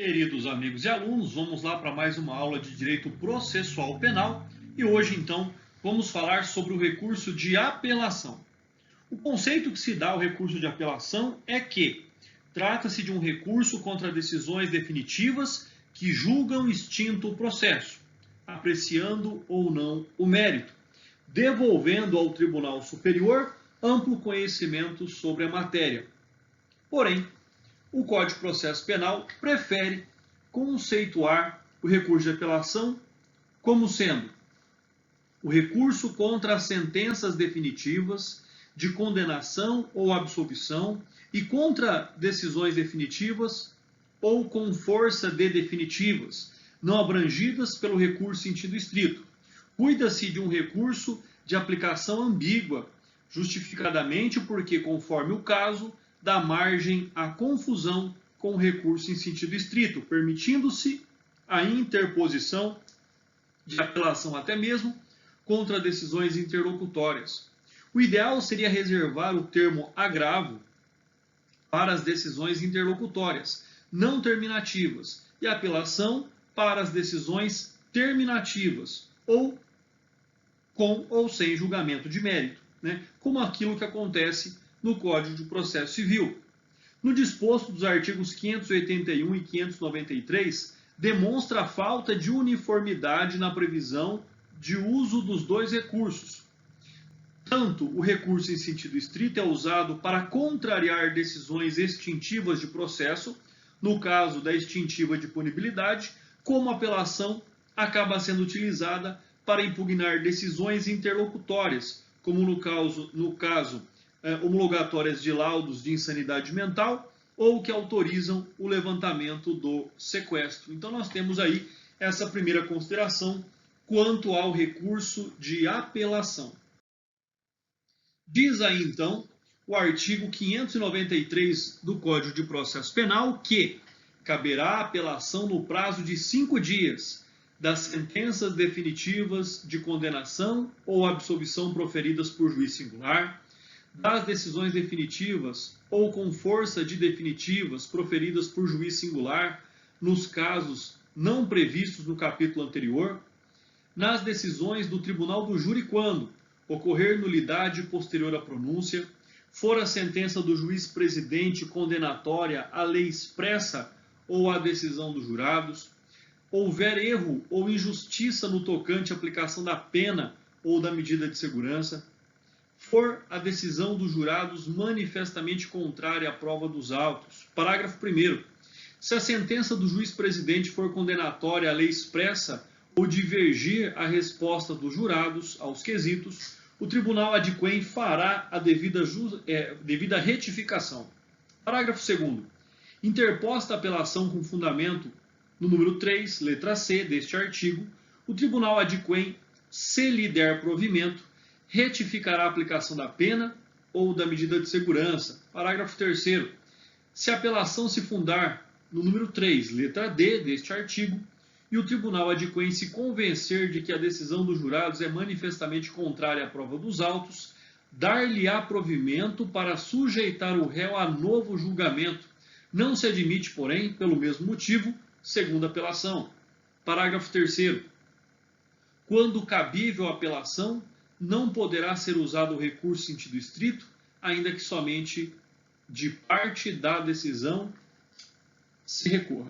Queridos amigos e alunos, vamos lá para mais uma aula de Direito Processual Penal e hoje, então, vamos falar sobre o recurso de apelação. O conceito que se dá ao recurso de apelação é que trata-se de um recurso contra decisões definitivas que julgam extinto o processo, apreciando ou não o mérito, devolvendo ao Tribunal Superior amplo conhecimento sobre a matéria. Porém, o Código de Processo Penal prefere conceituar o recurso de apelação como sendo o recurso contra as sentenças definitivas de condenação ou absolvição e contra decisões definitivas ou com força de definitivas, não abrangidas pelo recurso em sentido estrito. Cuida-se de um recurso de aplicação ambígua, justificadamente porque, conforme o caso, dá margem à confusão com o recurso em sentido estrito, permitindo-se a interposição de apelação até mesmo contra decisões interlocutórias. O ideal seria reservar o termo agravo para as decisões interlocutórias, não terminativas, e a apelação para as decisões terminativas, ou com ou sem julgamento de mérito, como aquilo que acontece no Código de Processo Civil. No disposto dos artigos 581 e 593, demonstra a falta de uniformidade na previsão de uso dos dois recursos. Tanto o recurso em sentido estrito é usado para contrariar decisões extintivas de processo, no caso da extintiva de punibilidade, como a apelação acaba sendo utilizada para impugnar decisões interlocutórias, como no caso homologatórias de laudos de insanidade mental ou que autorizam o levantamento do sequestro. Então nós temos aí essa primeira consideração quanto ao recurso de apelação. Diz aí então o artigo 593 do Código de Processo Penal que caberá apelação no prazo de 5 dias das sentenças definitivas de condenação ou absolvição proferidas por juiz singular, das decisões definitivas ou com força de definitivas proferidas por juiz singular nos casos não previstos no capítulo anterior, nas decisões do Tribunal do Júri quando ocorrer nulidade posterior à pronúncia, for a sentença do juiz presidente condenatória à lei expressa ou à decisão dos jurados, houver erro ou injustiça no tocante à aplicação da pena ou da medida de segurança, for a decisão dos jurados manifestamente contrária à prova dos autos. Parágrafo 1º. Se a sentença do juiz presidente for condenatória à lei expressa ou divergir a resposta dos jurados aos quesitos, o tribunal adquém fará a devida retificação. Parágrafo 2º. Interposta a apelação com fundamento no número 3, letra C, deste artigo, o tribunal adquém, se lhe der provimento, retificará a aplicação da pena ou da medida de segurança. Parágrafo 3º. Se a apelação se fundar no número 3, letra D, deste artigo, e o tribunal adquém se convencer de que a decisão dos jurados é manifestamente contrária à prova dos autos, dar-lhe-á provimento para sujeitar o réu a novo julgamento. Não se admite, porém, pelo mesmo motivo, segunda apelação. Parágrafo 3º. Quando cabível a apelação, não poderá ser usado o recurso em sentido estrito, ainda que somente de parte da decisão se recorra.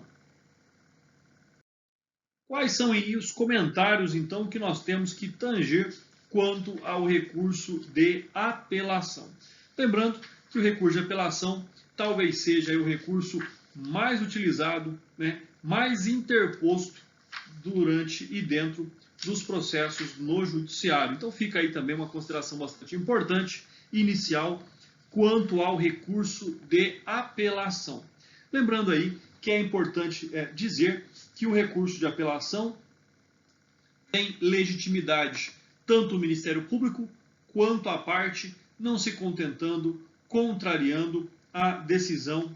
Quais são aí os comentários, então, que nós temos que tanger quanto ao recurso de apelação? Lembrando que o recurso de apelação talvez seja o recurso mais utilizado, mais interposto durante e dentro dos processos no judiciário. Então fica aí também uma consideração bastante importante, inicial, quanto ao recurso de apelação. Lembrando aí que é importante dizer que o recurso de apelação tem legitimidade tanto o Ministério Público quanto a parte, não se contentando, contrariando a decisão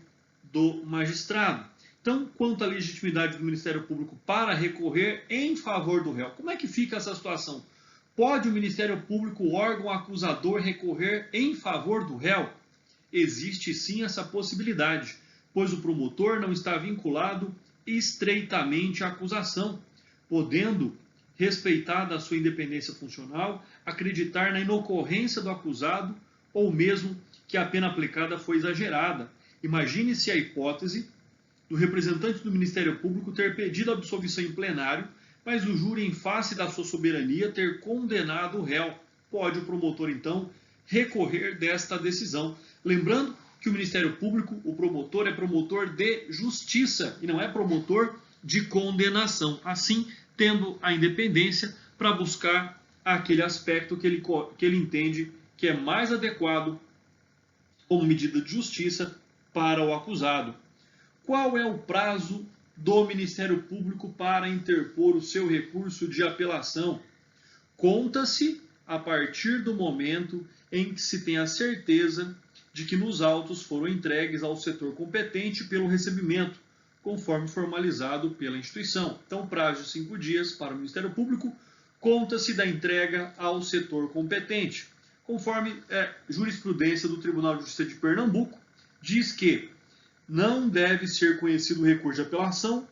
do magistrado. Então, quanto à legitimidade do Ministério Público para recorrer em favor do réu, como é que fica essa situação? Pode o Ministério Público, o órgão acusador, recorrer em favor do réu? Existe sim essa possibilidade, pois o promotor não está vinculado estreitamente a acusação, podendo, respeitada a sua independência funcional, acreditar na inocorrência do acusado ou mesmo que a pena aplicada foi exagerada. Imagine-se a hipótese do representante do Ministério Público ter pedido absolvição em plenário, mas o júri, em face da sua soberania, ter condenado o réu. Pode o promotor, então, recorrer desta decisão. Lembrando que o Ministério Público, o promotor, é promotor de justiça e não é promotor de condenação. Assim, tendo a independência para buscar aquele aspecto que ele entende que é mais adequado como medida de justiça para o acusado. Qual é o prazo do Ministério Público para interpor o seu recurso de apelação? Conta-se a partir do momento em que se tem a certeza de que nos autos foram entregues ao setor competente pelo recebimento, conforme formalizado pela instituição. Então, prazo de 5 dias para o Ministério Público, conta-se da entrega ao setor competente. Conforme jurisprudência do Tribunal de Justiça de Pernambuco, diz que não deve ser conhecido o recurso de apelação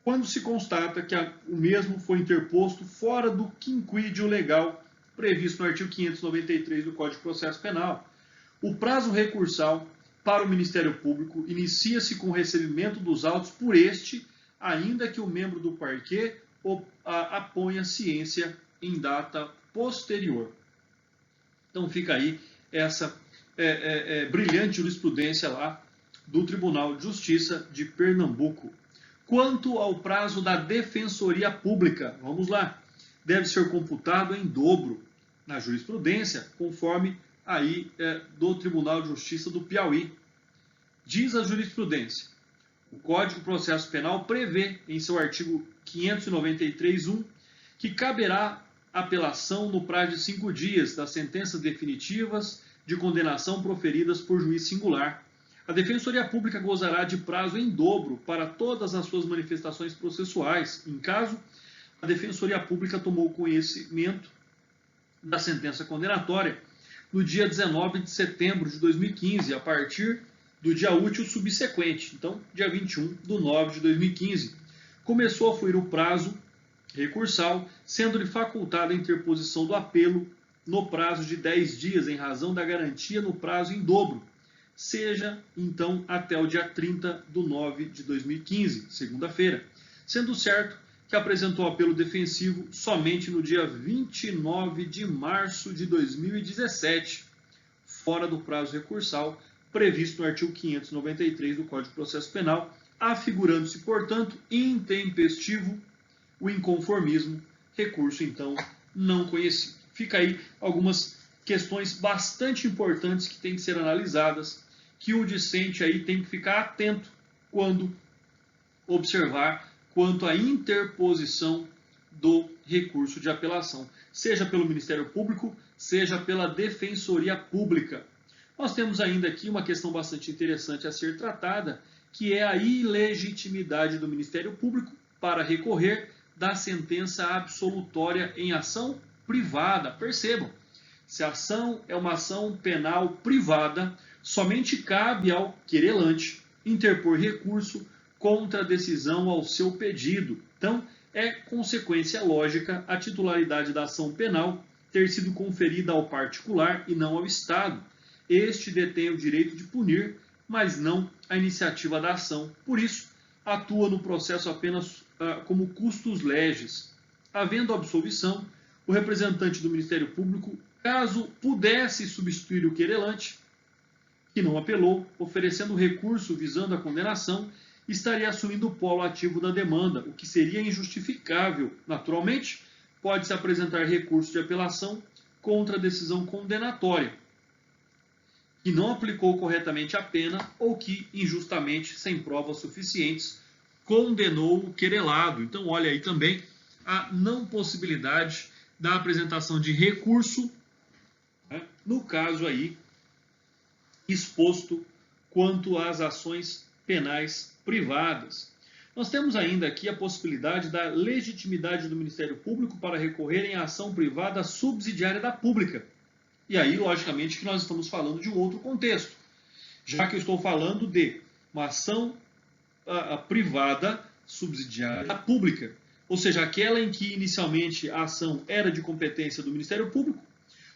quando se constata que o mesmo foi interposto fora do quinquídio legal previsto no artigo 593 do Código de Processo Penal. O prazo recursal para o Ministério Público inicia-se com o recebimento dos autos por este, ainda que o membro do parquê aponha ciência em data posterior. Então fica aí essa brilhante jurisprudência lá do Tribunal de Justiça de Pernambuco. Quanto ao prazo da Defensoria Pública, vamos lá, deve ser computado em dobro na jurisprudência, conforme aí do Tribunal de Justiça do Piauí. Diz a jurisprudência, o Código de Processo Penal prevê, em seu artigo 593.1, que caberá apelação no prazo de 5 dias das sentenças definitivas de condenação proferidas por juiz singular. A Defensoria Pública gozará de prazo em dobro para todas as suas manifestações processuais, em caso a Defensoria Pública tomou conhecimento da sentença condenatória no dia 19 de setembro de 2015, a partir do dia útil subsequente, então, dia 21/9 de 2015. Começou a fluir o prazo recursal, sendo-lhe facultada a interposição do apelo no prazo de 10 dias, em razão da garantia no prazo em dobro, seja, então, até o dia 30/9 de 2015, segunda-feira, sendo certo que apresentou apelo defensivo somente no dia 29 de março de 2017, fora do prazo recursal previsto no artigo 593 do Código de Processo Penal, afigurando-se, portanto, intempestivo o inconformismo, recurso, então, não conhecido. Fica aí algumas questões bastante importantes que têm que ser analisadas, que o discente aí tem que ficar atento quando observar quanto à interposição do recurso de apelação, seja pelo Ministério Público, seja pela Defensoria Pública. Nós temos ainda aqui uma questão bastante interessante a ser tratada, que é a ilegitimidade do Ministério Público para recorrer da sentença absolutória em ação privada. Percebam, se a ação é uma ação penal privada, somente cabe ao querelante interpor recurso contra a decisão ao seu pedido. Então, é consequência lógica a titularidade da ação penal ter sido conferida ao particular e não ao Estado. Este detém o direito de punir, mas não a iniciativa da ação. Por isso, atua no processo apenas como custos legis. Havendo absolvição, o representante do Ministério Público, caso pudesse substituir o querelante, que não apelou, oferecendo recurso visando a condenação, estaria assumindo o polo ativo da demanda, o que seria injustificável. Naturalmente, pode-se apresentar recurso de apelação contra a decisão condenatória, que não aplicou corretamente a pena ou que, injustamente, sem provas suficientes, condenou o querelado. Então, olha aí também a não possibilidade da apresentação de recurso, né, no caso aí exposto quanto às ações penais privadas. Nós temos ainda aqui a possibilidade da legitimidade do Ministério Público para recorrer em ação privada subsidiária da pública. E aí, logicamente, que nós estamos falando de um outro contexto, já que eu estou falando de uma ação a privada subsidiária da pública, ou seja, aquela em que inicialmente a ação era de competência do Ministério Público,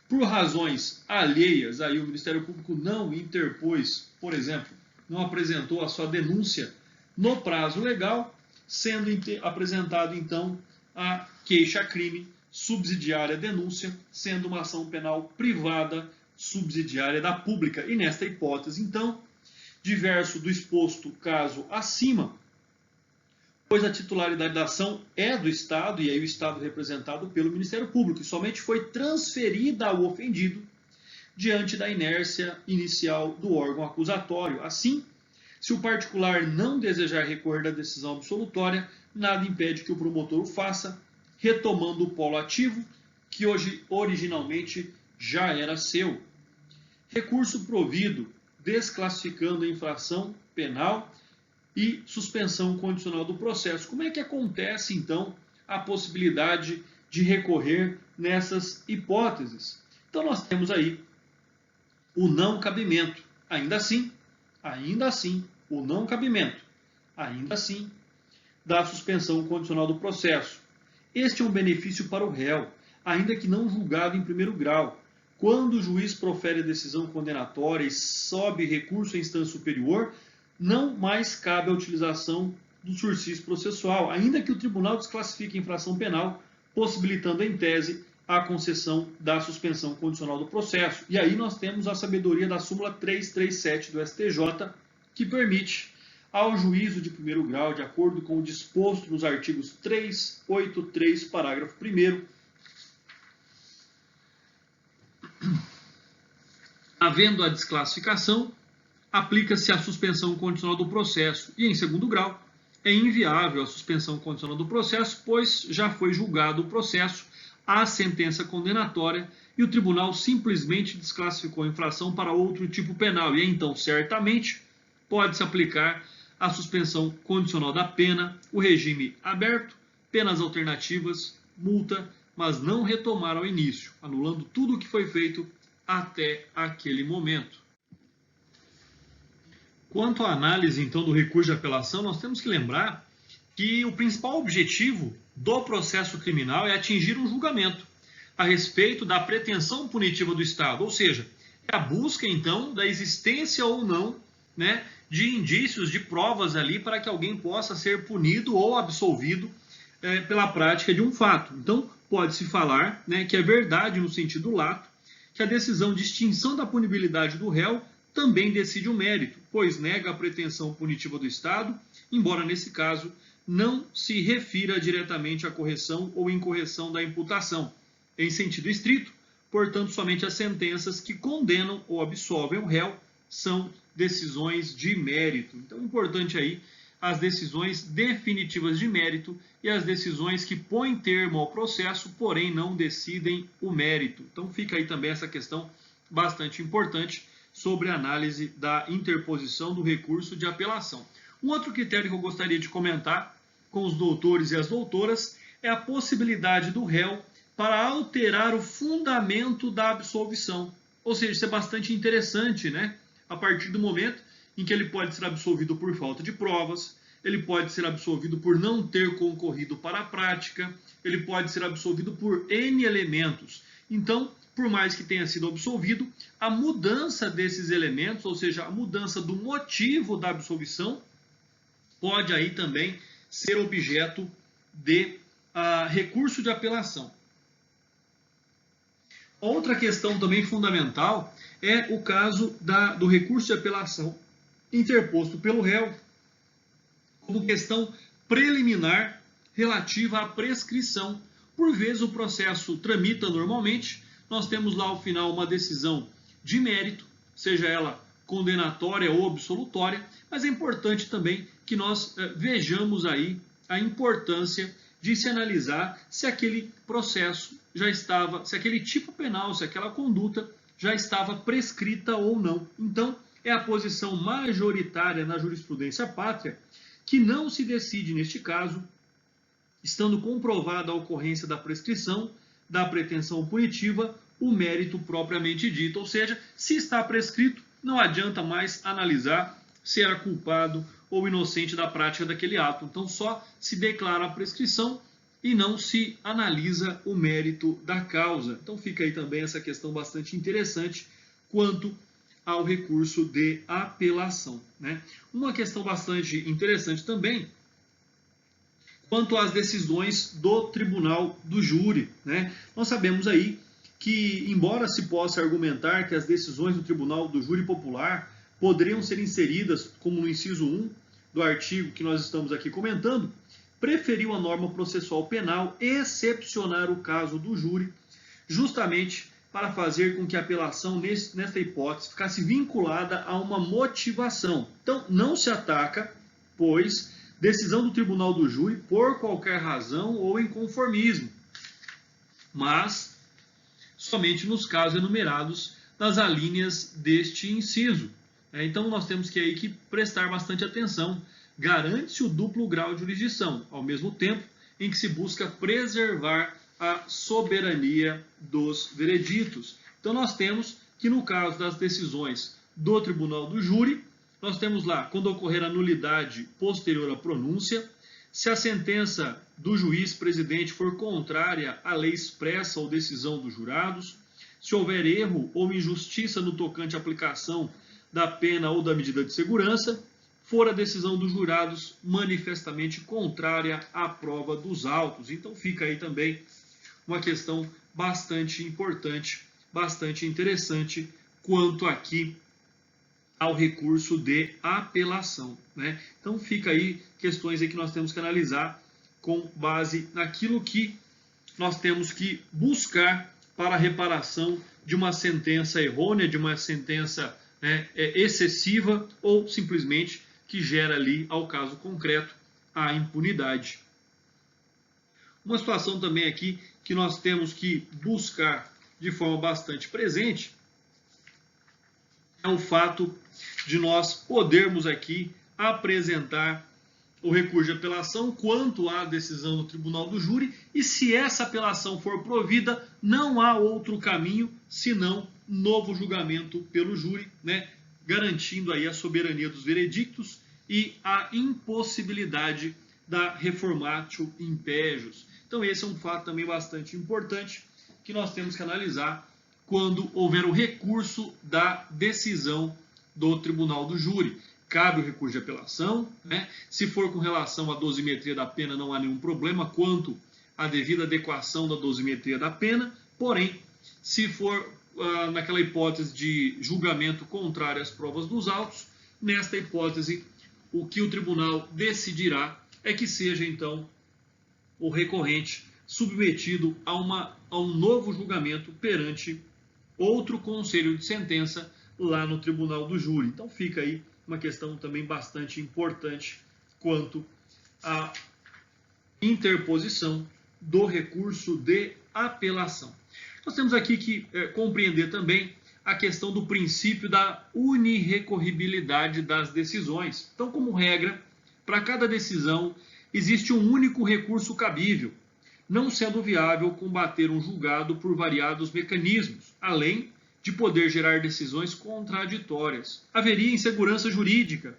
por razões alheias, aí o Ministério Público não interpôs, por exemplo, não apresentou a sua denúncia no prazo legal, sendo apresentado então a queixa-crime subsidiária denúncia, sendo uma ação penal privada subsidiária da pública. E nesta hipótese, então, diverso do exposto caso acima, pois a titularidade da ação é do Estado, e aí o Estado representado pelo Ministério Público, e somente foi transferida ao ofendido diante da inércia inicial do órgão acusatório. Assim, se o particular não desejar recorrer da decisão absolutória, nada impede que o promotor o faça, retomando o polo ativo, que hoje originalmente já era seu. Recurso provido, desclassificando a infração penal e suspensão condicional do processo. Como é que acontece, então, a possibilidade de recorrer nessas hipóteses? Então, nós temos aí o não cabimento. Ainda assim, o não cabimento, ainda assim, da suspensão condicional do processo. Este é um benefício para o réu, ainda que não julgado em primeiro grau. Quando o juiz profere a decisão condenatória e sobe recurso à instância superior, não mais cabe a utilização do sursis processual, ainda que o tribunal desclassifique a infração penal, possibilitando, em tese, a concessão da suspensão condicional do processo. E aí nós temos a sabedoria da súmula 337 do STJ, que permite ao juízo de primeiro grau, de acordo com o disposto nos artigos 383, parágrafo 1º, havendo a desclassificação, aplica-se a suspensão condicional do processo e, em segundo grau, é inviável a suspensão condicional do processo, pois já foi julgado o processo, há sentença condenatória e o tribunal simplesmente desclassificou a infração para outro tipo penal. E então, certamente, pode-se aplicar a suspensão condicional da pena, o regime aberto, penas alternativas, multa, mas não retomar ao início, anulando tudo o que foi feito até aquele momento. Quanto à análise, então, do recurso de apelação, nós temos que lembrar que o principal objetivo do processo criminal é atingir um julgamento a respeito da pretensão punitiva do Estado, ou seja, é a busca, então, da existência ou não, né, de indícios, de provas ali para que alguém possa ser punido ou absolvido pela prática de um fato. Então, pode-se falar, né, que é verdade no sentido lato que a decisão de extinção da punibilidade do réu também decide o mérito, pois nega a pretensão punitiva do Estado, embora nesse caso não se refira diretamente à correção ou incorreção da imputação. Em sentido estrito, portanto, somente as sentenças que condenam ou absolvem o réu são decisões de mérito. Então, importante aí as decisões definitivas de mérito e as decisões que põem termo ao processo, porém não decidem o mérito. Então, fica aí também essa questão bastante importante sobre a análise da interposição do recurso de apelação. Um outro critério que eu gostaria de comentar com os doutores e as doutoras é a possibilidade do réu para alterar o fundamento da absolvição. Ou seja, isso é bastante interessante, né? A partir do momento em que ele pode ser absolvido por falta de provas, ele pode ser absolvido por não ter concorrido para a prática, ele pode ser absolvido por N elementos. Então, por mais que tenha sido absolvido, a mudança desses elementos, ou seja, a mudança do motivo da absolvição, pode aí também ser objeto de recurso de apelação. Outra questão também fundamental é o caso do recurso de apelação interposto pelo réu como questão preliminar relativa à prescrição. Por vezes o processo tramita normalmente, nós temos lá ao final uma decisão de mérito, seja ela condenatória ou absolutória, mas é importante também que nós vejamos aí a importância de se analisar se aquele processo já estava, se aquele tipo penal, se aquela conduta já estava prescrita ou não. Então, é a posição majoritária na jurisprudência pátria que não se decide, neste caso, estando comprovada a ocorrência da prescrição, da pretensão punitiva, o mérito propriamente dito. Ou seja, se está prescrito, não adianta mais analisar se era culpado ou inocente da prática daquele ato. Então só se declara a prescrição e não se analisa o mérito da causa. Então fica aí também essa questão bastante interessante quanto ao recurso de apelação, né? Uma questão bastante interessante também quanto às decisões do tribunal do júri, né? Nós sabemos aí que, embora se possa argumentar que as decisões do tribunal do júri popular poderiam ser inseridas, como no inciso 1 do artigo que nós estamos aqui comentando, preferiu a norma processual penal excepcionar o caso do júri, justamente para fazer com que a apelação, nesta hipótese, ficasse vinculada a uma motivação. Então, não se ataca, pois, decisão do tribunal do júri por qualquer razão ou inconformismo, mas somente nos casos enumerados nas alíneas deste inciso. Então, nós temos que, aí, que prestar bastante atenção. Garante-se o duplo grau de jurisdição, ao mesmo tempo em que se busca preservar a soberania dos vereditos. Então, nós temos que, no caso das decisões do tribunal do júri, nós temos lá, quando ocorrer a nulidade posterior à pronúncia, se a sentença do juiz presidente for contrária à lei expressa ou decisão dos jurados, se houver erro ou injustiça no tocante à aplicação da pena ou da medida de segurança, for a decisão dos jurados manifestamente contrária à prova dos autos. Então fica aí também uma questão bastante importante, bastante interessante quanto aqui ao recurso de apelação, né? Então fica aí questões aí que nós temos que analisar com base naquilo que nós temos que buscar para a reparação de uma sentença errônea, de uma sentença, né, excessiva ou simplesmente que gera ali, ao caso concreto, a impunidade. Uma situação também aqui que nós temos que buscar de forma bastante presente é o fato de nós podermos aqui apresentar o recurso de apelação quanto à decisão do tribunal do júri, e se essa apelação for provida, não há outro caminho senão novo julgamento pelo júri, né, garantindo aí a soberania dos veredictos e a impossibilidade da reformatio impejus. Então esse é um fato também bastante importante que nós temos que analisar quando houver o recurso da decisão do tribunal do júri. Cabe o recurso de apelação, né? Se for com relação à dosimetria da pena, não há nenhum problema quanto à devida adequação da dosimetria da pena, porém, se for naquela hipótese de julgamento contrário às provas dos autos, nesta hipótese, o que o tribunal decidirá é que seja, então, o recorrente submetido a um novo julgamento perante outro conselho de sentença lá no tribunal do júri. Então fica aí uma questão também bastante importante quanto à interposição do recurso de apelação. Nós temos aqui que compreender também a questão do princípio da unirrecorribilidade das decisões. Então, como regra, para cada decisão existe um único recurso cabível, não sendo viável combater um julgado por variados mecanismos, além de poder gerar decisões contraditórias. Haveria insegurança jurídica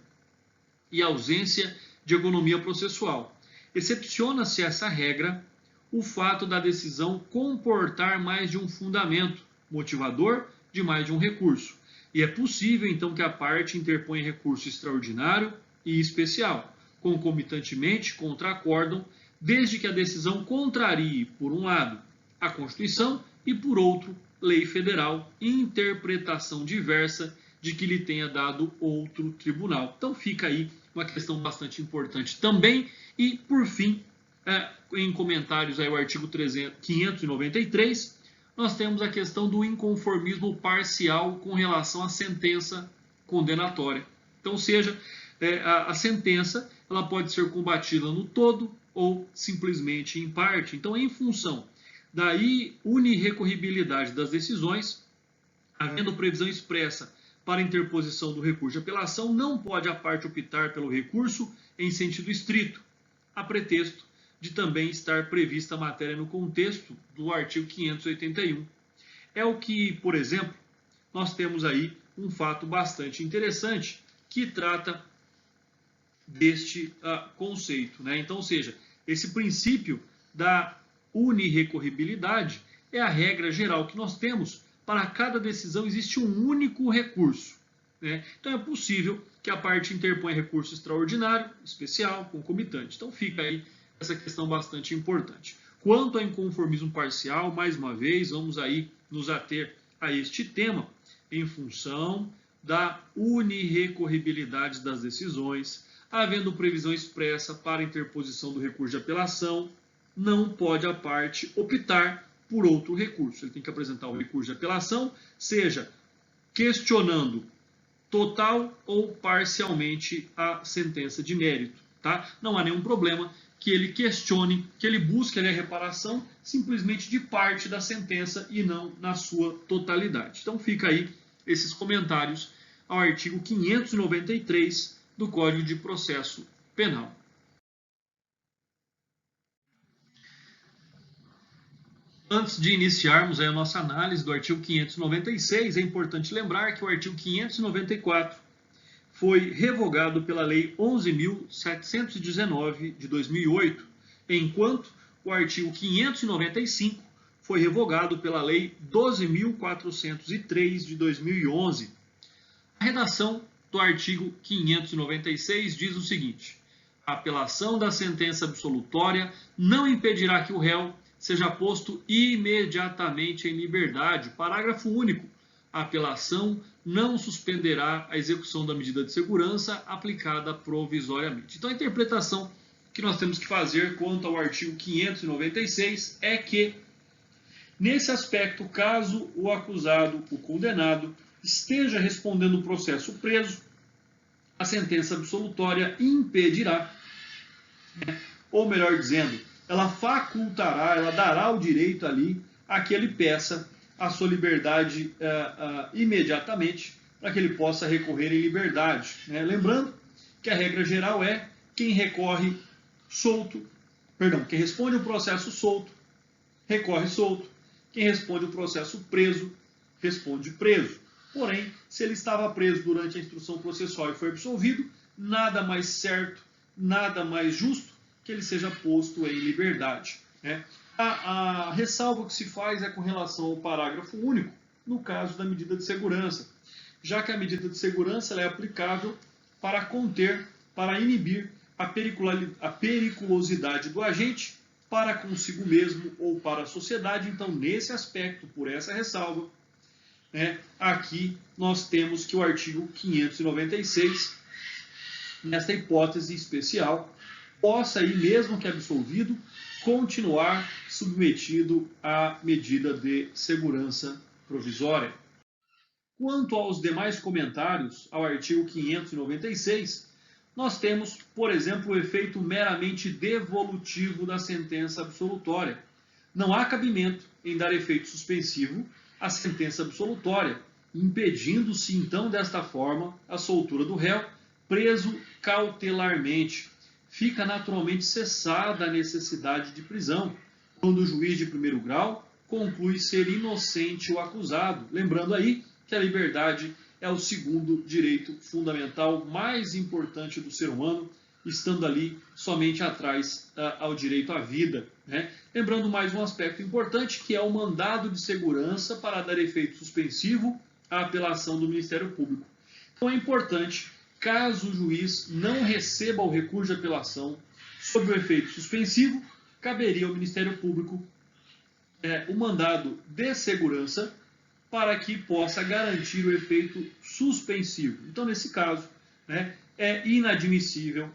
e ausência de economia processual. Excepciona-se essa regra o fato da decisão comportar mais de um fundamento motivador de mais de um recurso. E é possível, então, que a parte interponha recurso extraordinário e especial, concomitantemente contra acórdão, desde que a decisão contrarie, por um lado, a Constituição e, por outro, lei federal, interpretação diversa de que lhe tenha dado outro tribunal. Então fica aí uma questão bastante importante também. E, por fim, em comentários ao artigo 593, nós temos a questão do inconformismo parcial com relação à sentença condenatória. Então, seja, a sentença ela pode ser combatida no todo ou simplesmente em parte. Então, em função da unirrecorribilidade das decisões, havendo previsão expressa para interposição do recurso de apelação, não pode a parte optar pelo recurso em sentido estrito, a pretexto de também estar prevista a matéria no contexto do artigo 581. É o que, por exemplo, nós temos aí um fato bastante interessante, que trata deste conceito, né? Então, ou seja, esse princípio da unirrecorribilidade é a regra geral que nós temos. Para cada decisão existe um único recurso, né? Então é possível que a parte interponha recurso extraordinário, especial, concomitante. Então fica aí essa questão bastante importante. Quanto ao inconformismo parcial, mais uma vez, vamos aí nos ater a este tema em função da unirrecorribilidade das decisões, havendo previsão expressa para a interposição do recurso de apelação, não pode a parte optar por outro recurso. Ele tem que apresentar o recurso de apelação, seja questionando total ou parcialmente a sentença de mérito, tá? Não há nenhum problema que ele questione, que ele busque a reparação simplesmente de parte da sentença e não na sua totalidade. Então fica aí esses comentários ao artigo 593 do Código de Processo Penal. Antes de iniciarmos a nossa análise do artigo 596, é importante lembrar que o artigo 594 foi revogado pela Lei 11.719 de 2008, enquanto o artigo 595 foi revogado pela Lei 12.403 de 2011. A redação do artigo 596 diz o seguinte: a apelação da sentença absolutória não impedirá que o réu seja posto imediatamente em liberdade. Parágrafo único. A apelação não suspenderá a execução da medida de segurança aplicada provisoriamente. Então, a interpretação que nós temos que fazer quanto ao artigo 596 é que, nesse aspecto, caso o acusado, o condenado, esteja respondendo o processo preso, a sentença absolutória impedirá, ou melhor dizendo, ela facultará, ela dará o direito ali a que ele peça a sua liberdade imediatamente, para que ele possa recorrer em liberdade, né? Lembrando que a regra geral é quem recorre solto, perdão, quem responde o processo solto, recorre solto, quem responde o processo preso, responde preso. Porém, se ele estava preso durante a instrução processual e foi absolvido, nada mais certo, nada mais justo que ele seja posto em liberdade, né? A ressalva que se faz é com relação ao parágrafo único, no caso da medida de segurança, já que a medida de segurança ela é aplicável para conter, para inibir a periculosidade do agente para consigo mesmo ou para a sociedade. Então, nesse aspecto, por essa ressalva, né, aqui nós temos que o artigo 596, nesta hipótese especial, possa, aí, mesmo que absolvido, continuar submetido à medida de segurança provisória. Quanto aos demais comentários ao artigo 596, nós temos, por exemplo, o efeito meramente devolutivo da sentença absolutória. Não há cabimento em dar efeito suspensivo à sentença absolutória, impedindo-se, então, desta forma, a soltura do réu preso cautelarmente. Fica naturalmente cessada a necessidade de prisão, quando o juiz de primeiro grau conclui ser inocente o acusado. Lembrando aí que a liberdade é o segundo direito fundamental mais importante do ser humano, estando ali somente atrás ao direito à vida, né? Lembrando mais um aspecto importante, que é o mandado de segurança para dar efeito suspensivo à apelação do Ministério Público. Então é importante, caso o juiz não receba o recurso de apelação sob o efeito suspensivo, caberia ao Ministério Público o mandado de segurança para que possa garantir o efeito suspensivo. Então, nesse caso, né, é inadmissível,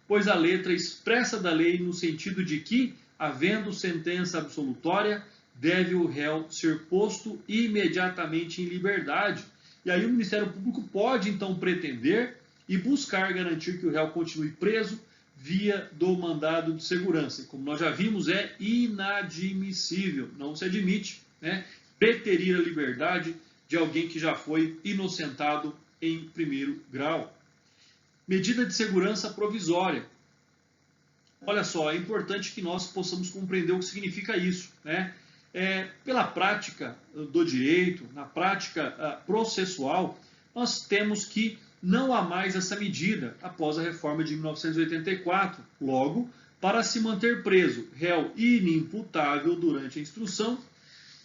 pois a letra expressa da lei no sentido de que, havendo sentença absolutória, deve o réu ser posto imediatamente em liberdade. E aí o Ministério Público pode, então, pretender e buscar garantir que o réu continue preso via do mandado de segurança. Como nós já vimos, é inadmissível, não se admite, né, preterir a liberdade de alguém que já foi inocentado em primeiro grau. Medida de segurança provisória. Olha só, é importante que nós possamos compreender o que significa isso, né? Pela prática do direito, na prática processual, nós temos que não há mais essa medida após a reforma de 1984. Logo, para se manter preso, réu inimputável durante a instrução,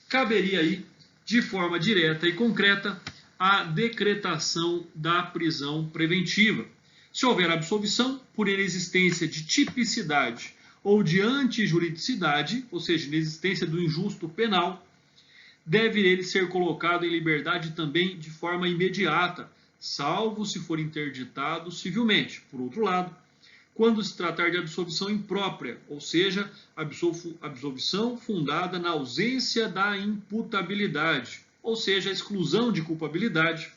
caberia aí, de forma direta e concreta, a decretação da prisão preventiva. Se houver absolvição por inexistência de tipicidade ou de antijuridicidade, ou seja, inexistência do injusto penal, deve ele ser colocado em liberdade também de forma imediata, salvo se for interditado civilmente. Por outro lado, quando se tratar de absolvição imprópria, ou seja, absolvição fundada na ausência da imputabilidade, ou seja, a exclusão de culpabilidade,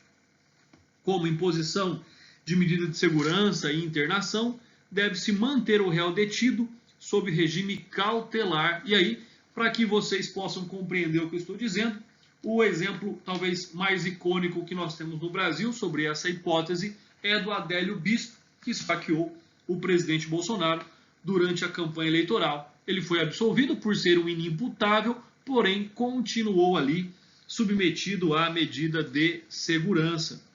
como imposição de medida de segurança e internação, deve-se manter o réu detido sob regime cautelar. E aí, para que vocês possam compreender o que eu estou dizendo, o exemplo talvez mais icônico que nós temos no Brasil sobre essa hipótese é do Adélio Bispo, que esfaqueou o presidente Bolsonaro durante a campanha eleitoral. Ele foi absolvido por ser um inimputável, porém continuou ali submetido à medida de segurança.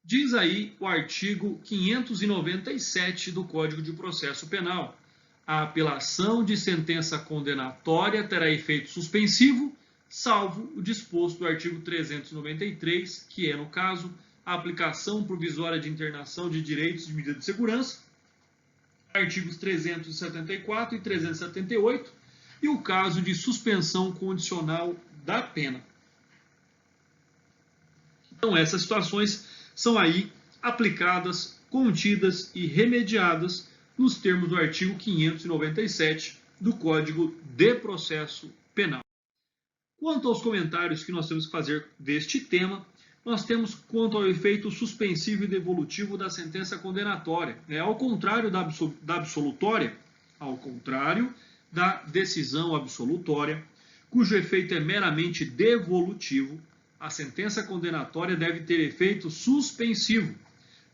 Diz aí o artigo 597 do Código de Processo Penal: a apelação de sentença condenatória terá efeito suspensivo, salvo o disposto do artigo 393, que é, no caso, a aplicação provisória de internação de direitos de medida de segurança, artigos 374 e 378, e o caso de suspensão condicional da pena. Então, essas situações são aí aplicadas, contidas e remediadas nos termos do artigo 597 do Código de Processo Penal. Quanto aos comentários que nós temos que fazer deste tema, nós temos quanto ao efeito suspensivo e devolutivo da sentença condenatória. Ao contrário da absolutória, ao contrário da decisão absolutória, cujo efeito é meramente devolutivo, a sentença condenatória deve ter efeito suspensivo,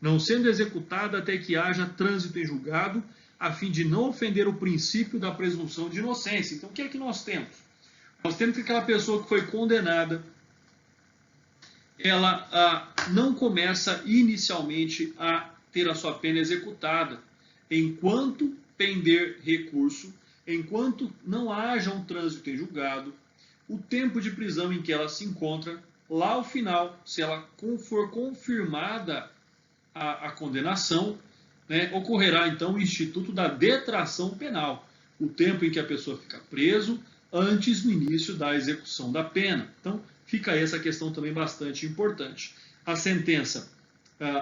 não sendo executada até que haja trânsito em julgado, a fim de não ofender o princípio da presunção de inocência. Então, o que é que nós temos? Nós temos que aquela pessoa que foi condenada, ela não começa inicialmente a ter a sua pena executada, enquanto pender recurso, enquanto não haja um trânsito em julgado, o tempo de prisão em que ela se encontra, lá ao final, se ela for confirmada a condenação, ocorrerá então o instituto da detração penal, o tempo em que a pessoa fica preso antes do início da execução da pena. Então, fica aí essa questão também bastante importante. A sentença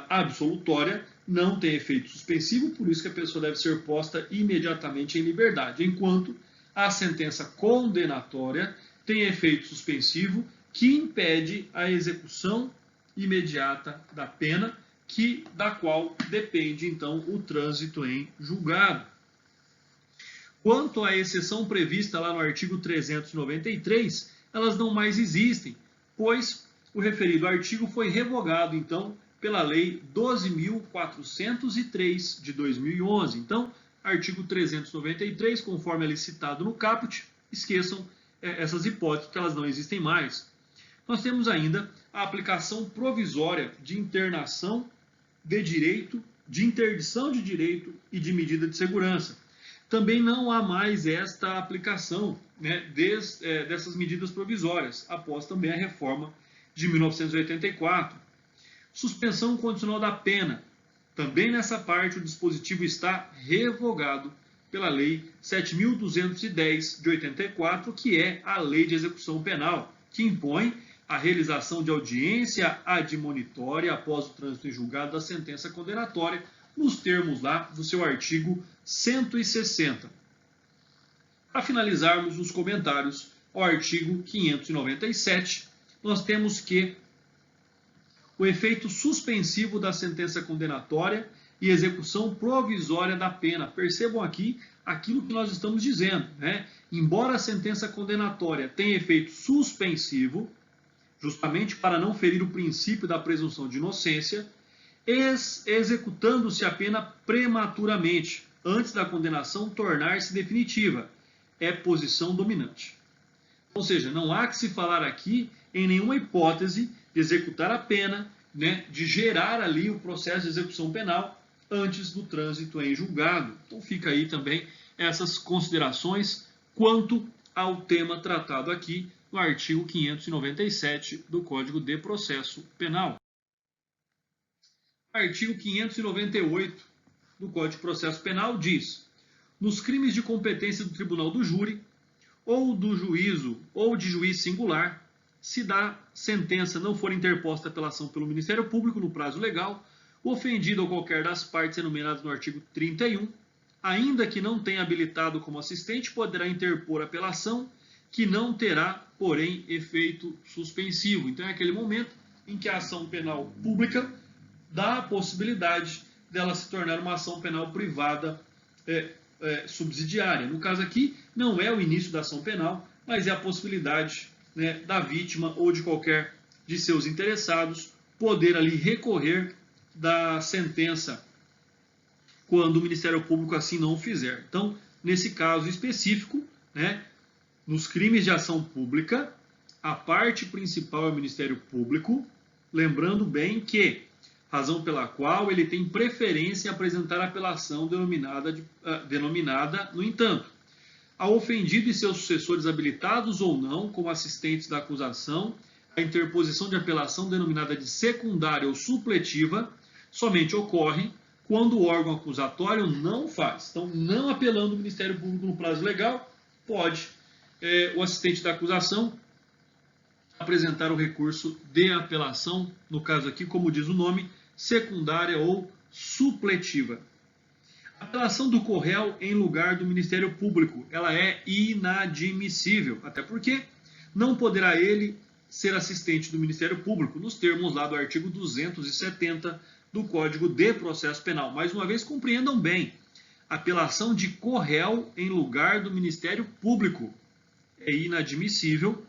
absolutória não tem efeito suspensivo, por isso que a pessoa deve ser posta imediatamente em liberdade, enquanto a sentença condenatória tem efeito suspensivo que impede a execução imediata da pena, da qual depende, então, o trânsito em julgado. Quanto à exceção prevista lá no artigo 393, elas não mais existem, pois o referido artigo foi revogado, então, pela Lei 12.403 de 2011. Então, artigo 393, conforme ali citado no caput, esqueçam essas hipóteses, que elas não existem mais. Nós temos ainda a aplicação provisória de internação de direito, de interdição de direito e de medida de segurança. Também não há mais esta aplicação dessas medidas provisórias, após também a reforma de 1984. Suspensão condicional da pena. Também nessa parte o dispositivo está revogado pela Lei 7.210 de 84, que é a Lei de Execução Penal, que impõe a realização de audiência admonitória após o trânsito em julgado da sentença condenatória, nos termos lá do seu artigo 160. Para finalizarmos os comentários ao artigo 597, nós temos que o efeito suspensivo da sentença condenatória e execução provisória da pena. Percebam aqui aquilo que nós estamos dizendo, Embora a sentença condenatória tenha efeito suspensivo, justamente para não ferir o princípio da presunção de inocência, executando-se a pena prematuramente, antes da condenação tornar-se definitiva. É posição dominante. Ou seja, não há que se falar aqui em nenhuma hipótese de executar a pena, né, de gerar ali o processo de execução penal antes do trânsito em julgado. Então fica aí também essas considerações quanto ao tema tratado aqui no artigo 597 do Código de Processo Penal. Artigo 598 do Código de Processo Penal diz: nos crimes de competência do tribunal do júri, ou do juízo, ou de juiz singular, se da sentença não for interposta apelação pelo Ministério Público no prazo legal, o ofendido ou qualquer das partes enumeradas no artigo 31, ainda que não tenha habilitado como assistente, poderá interpor apelação, que não terá, porém, efeito suspensivo. Então é aquele momento em que a ação penal pública dá a possibilidade dela se tornar uma ação penal privada subsidiária. No caso aqui, não é o início da ação penal, mas é a possibilidade, né, da vítima ou de qualquer de seus interessados poder ali recorrer da sentença quando o Ministério Público assim não o fizer. Então, nesse caso específico, né, nos crimes de ação pública, a parte principal é o Ministério Público, lembrando bem que razão pela qual ele tem preferência em apresentar a apelação denominada, no entanto, ao ofendido e seus sucessores habilitados ou não como assistentes da acusação, a interposição de apelação denominada de secundária ou supletiva somente ocorre quando o órgão acusatório não faz. Então, não apelando o Ministério Público no prazo legal, pode o assistente da acusação apresentar o recurso de apelação, no caso aqui, como diz o nome, secundária ou supletiva. A apelação do corréu em lugar do Ministério Público, ela é inadmissível, até porque não poderá ele ser assistente do Ministério Público, nos termos lá do artigo 270 do Código de Processo Penal. Mais uma vez, compreendam bem, apelação de corréu em lugar do Ministério Público é inadmissível,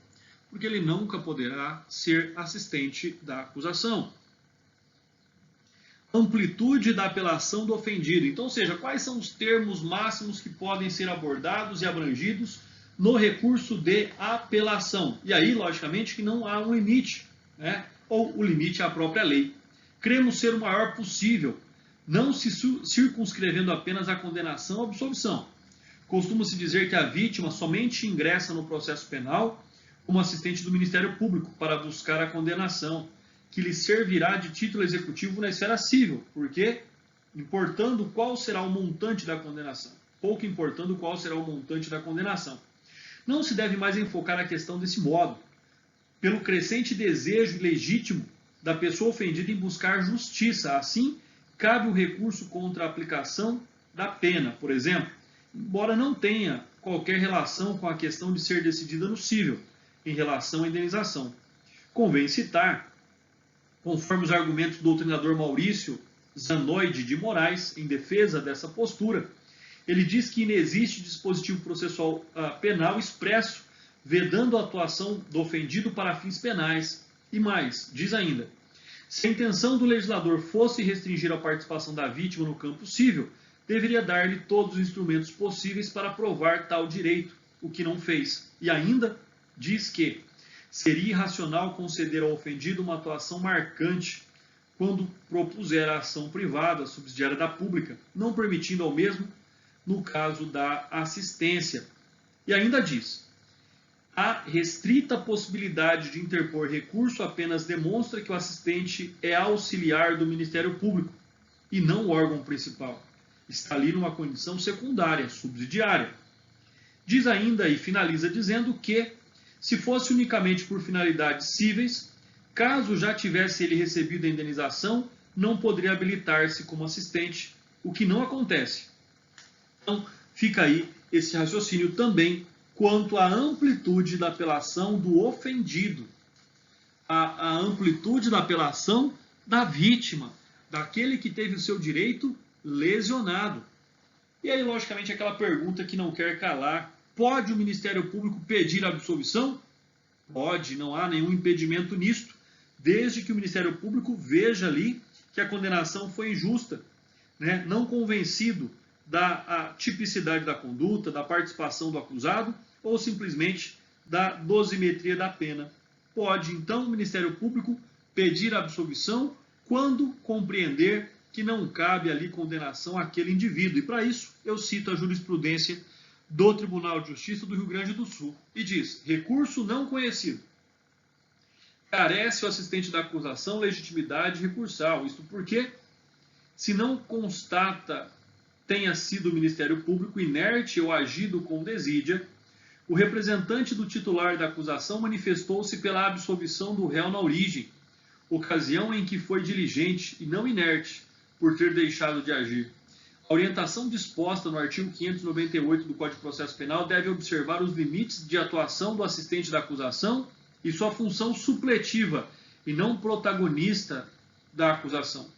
porque ele nunca poderá ser assistente da acusação. Amplitude da apelação do ofendido. Então, ou seja, quais são os termos máximos que podem ser abordados e abrangidos no recurso de apelação? E aí, logicamente, que não há um limite, né? Ou o limite é a própria lei. Cremos ser o maior possível, não se circunscrevendo apenas a condenação ou absolvição. Costuma-se dizer que a vítima somente ingressa no processo penal como assistente do Ministério Público para buscar a condenação, que lhe servirá de título executivo na esfera civil, porque importando qual será o montante da condenação, pouco importando qual será o montante da condenação. Não se deve mais enfocar a questão desse modo, pelo crescente desejo legítimo da pessoa ofendida em buscar justiça. Assim, cabe o recurso contra a aplicação da pena, por exemplo, embora não tenha qualquer relação com a questão de ser decidida no cível, em relação à indenização. Convém citar, conforme os argumentos do doutrinador Maurício Zanoide de Moraes, em defesa dessa postura, ele diz que inexiste dispositivo processual penal expresso vedando a atuação do ofendido para fins penais. E mais, diz ainda, se a intenção do legislador fosse restringir a participação da vítima no campo civil, deveria dar-lhe todos os instrumentos possíveis para provar tal direito, o que não fez. E ainda diz que seria irracional conceder ao ofendido uma atuação marcante quando propuser a ação privada subsidiária da pública, não permitindo ao mesmo no caso da assistência. E ainda diz, a restrita possibilidade de interpor recurso apenas demonstra que o assistente é auxiliar do Ministério Público e não o órgão principal. Está ali numa condição secundária, subsidiária. Diz ainda e finaliza dizendo que, se fosse unicamente por finalidades cíveis, caso já tivesse ele recebido a indenização, não poderia habilitar-se como assistente, o que não acontece. Então, fica aí esse raciocínio também quanto à amplitude da apelação do ofendido, a amplitude da apelação da vítima, daquele que teve o seu direito lesionado. E aí, logicamente, aquela pergunta que não quer calar: pode o Ministério Público pedir absolvição? Pode, não há nenhum impedimento nisto, desde que o Ministério Público veja ali que a condenação foi injusta, né? Não convencido da tipicidade da conduta, da participação do acusado, ou simplesmente da dosimetria da pena. pode, então, o Ministério Público pedir absolvição quando compreender que não cabe ali condenação àquele indivíduo. E para isso, eu cito a jurisprudência do Tribunal de Justiça do Rio Grande do Sul. E diz: recurso não conhecido. Carece o assistente da acusação legitimidade recursal. Isto porque, se não constata tenha sido o Ministério Público inerte ou agido com desídia, o representante do titular da acusação manifestou-se pela absolvição do réu na origem, ocasião em que foi diligente e não inerte por ter deixado de agir. A orientação disposta no artigo 598 do Código de Processo Penal deve observar os limites de atuação do assistente da acusação e sua função supletiva e não protagonista da acusação.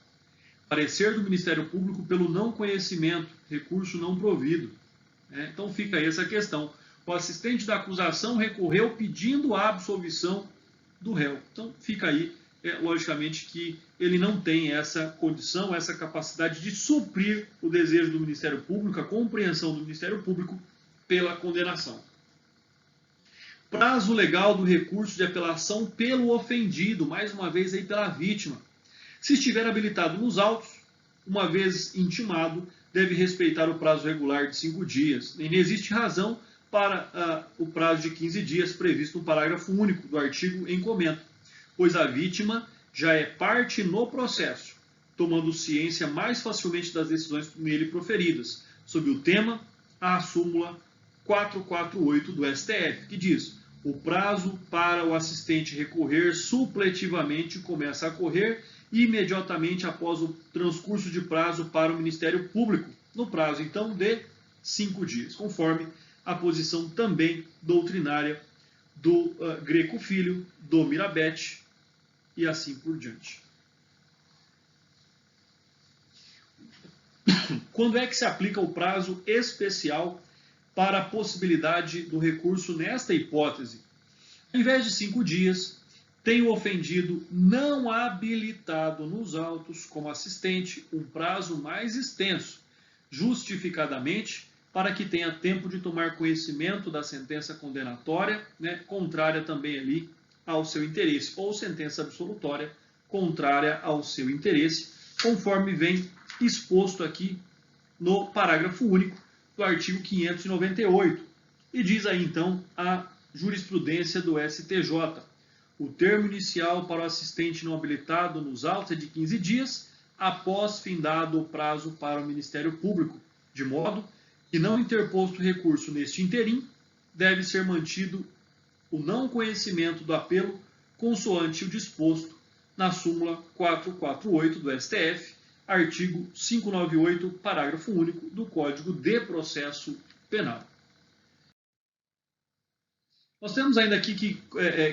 Parecer do Ministério Público pelo não conhecimento, recurso não provido. Então fica aí essa questão. O assistente da acusação recorreu pedindo a absolvição do réu. Então fica aí, logicamente, que ele não tem essa condição, essa capacidade de suprir o desejo do Ministério Público, a compreensão do Ministério Público pela condenação. Prazo legal do recurso de apelação pelo ofendido, mais uma vez aí pela vítima. Se estiver habilitado nos autos, uma vez intimado, deve respeitar o prazo regular de 5 dias. E não existe razão para o prazo de 15 dias previsto no parágrafo único do artigo em comento, pois a vítima já é parte no processo, tomando ciência mais facilmente das decisões nele proferidas, sob o tema a súmula 448 do STF, que diz: o prazo para o assistente recorrer supletivamente começa a correr imediatamente após o transcurso de prazo para o Ministério Público, no prazo, então, de 5 dias, conforme a posição também doutrinária do Greco Filho, do Mirabete e assim por diante. Quando é que se aplica o prazo especial para a possibilidade do recurso nesta hipótese? Ao invés de 5 dias, tem o ofendido não habilitado nos autos como assistente um prazo mais extenso, justificadamente, para que tenha tempo de tomar conhecimento da sentença condenatória, contrária também ali ao seu interesse, ou sentença absolutória contrária ao seu interesse, conforme vem exposto aqui no parágrafo único do artigo 598. E diz aí então a jurisprudência do STJ. O termo inicial para o assistente não habilitado nos autos é de 15 dias, após findado o prazo para o Ministério Público, de modo que, não interposto recurso neste interim, deve ser mantido o não conhecimento do apelo, consoante o disposto na súmula 448 do STF, artigo 598, parágrafo único do Código de Processo Penal. Nós temos ainda aqui que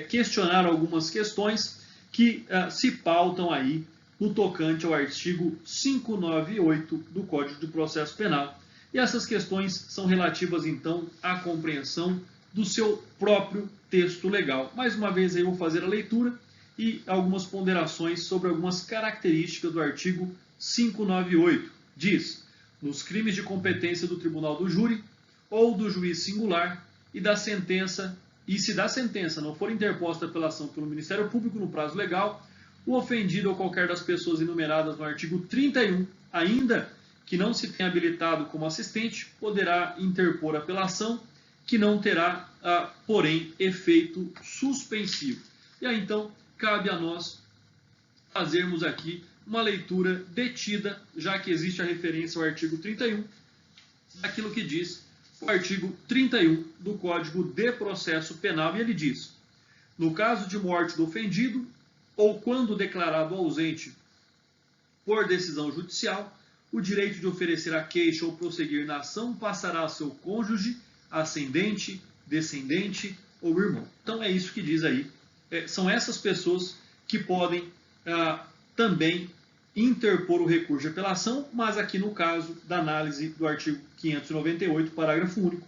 questionar algumas questões que se pautam aí no tocante ao artigo 598 do Código de Processo Penal. E essas questões são relativas, então, à compreensão do seu próprio texto legal. Mais uma vez, aí eu vou fazer a leitura e algumas ponderações sobre algumas características do artigo 598. Diz: nos crimes de competência do tribunal do júri ou do juiz singular e da sentença, e se da sentença não for interposta pela ação pelo Ministério Público no prazo legal, o ofendido ou qualquer das pessoas enumeradas no artigo 31, ainda que não se tenha habilitado como assistente, poderá interpor apelação, que não terá, porém, efeito suspensivo. E aí, então, cabe a nós fazermos aqui uma leitura detida, já que existe a referência ao artigo 31, daquilo que diz o artigo 31 do Código de Processo Penal, e ele diz: no caso de morte do ofendido, ou quando declarado ausente por decisão judicial, o direito de oferecer a queixa ou prosseguir na ação passará a seu cônjuge, ascendente, descendente ou irmão. Então é isso que diz aí. São essas pessoas que podem também interpor o recurso de apelação, mas aqui no caso da análise do artigo 598, parágrafo único,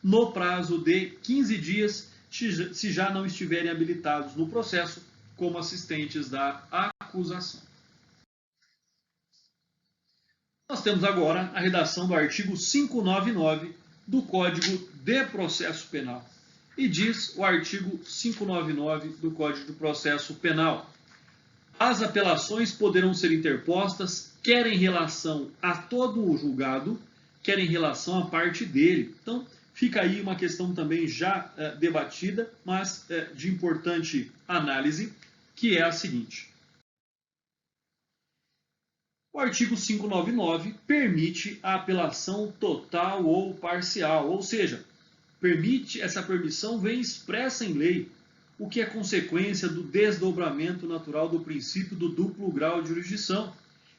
no prazo de 15 dias, se já não estiverem habilitados no processo como assistentes da acusação. Nós temos agora a redação do artigo 599 do Código de Processo Penal. E diz o artigo 599 do Código de Processo Penal: as apelações poderão ser interpostas quer em relação a todo o julgado, quer em relação à parte dele. Então, fica aí uma questão também já debatida, mas de importante análise, que é a seguinte. O artigo 599 permite a apelação total ou parcial, ou seja, essa permissão vem expressa em lei, o que é consequência do desdobramento natural do princípio do duplo grau de jurisdição,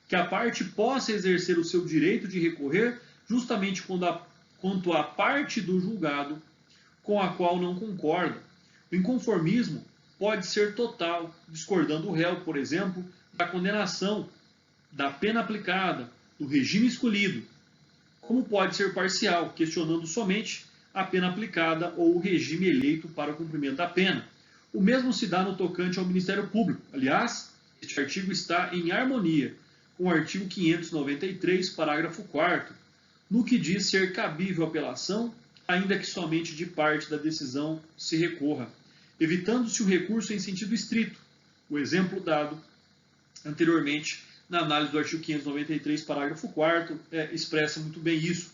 que a parte possa exercer o seu direito de recorrer justamente quanto à parte do julgado com a qual não concorda. O inconformismo pode ser total, discordando o réu, por exemplo, da condenação, da pena aplicada, do regime escolhido, como pode ser parcial, questionando somente a pena aplicada ou o regime eleito para o cumprimento da pena. O mesmo se dá no tocante ao Ministério Público. Aliás, este artigo está em harmonia com o artigo 593, parágrafo 4º, no que diz ser cabível apelação, ainda que somente de parte da decisão se recorra, evitando-se o recurso em sentido estrito. O exemplo dado anteriormente na análise do artigo 593, parágrafo 4º, expressa muito bem isso.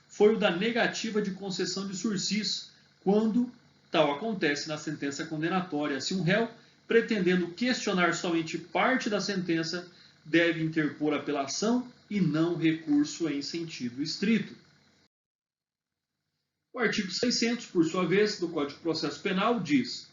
Foi o da negativa de concessão de sursis, quando tal acontece na sentença condenatória. Se um réu, pretendendo questionar somente parte da sentença, deve interpor apelação e não recurso em sentido estrito. O artigo 600, por sua vez, do Código de Processo Penal diz: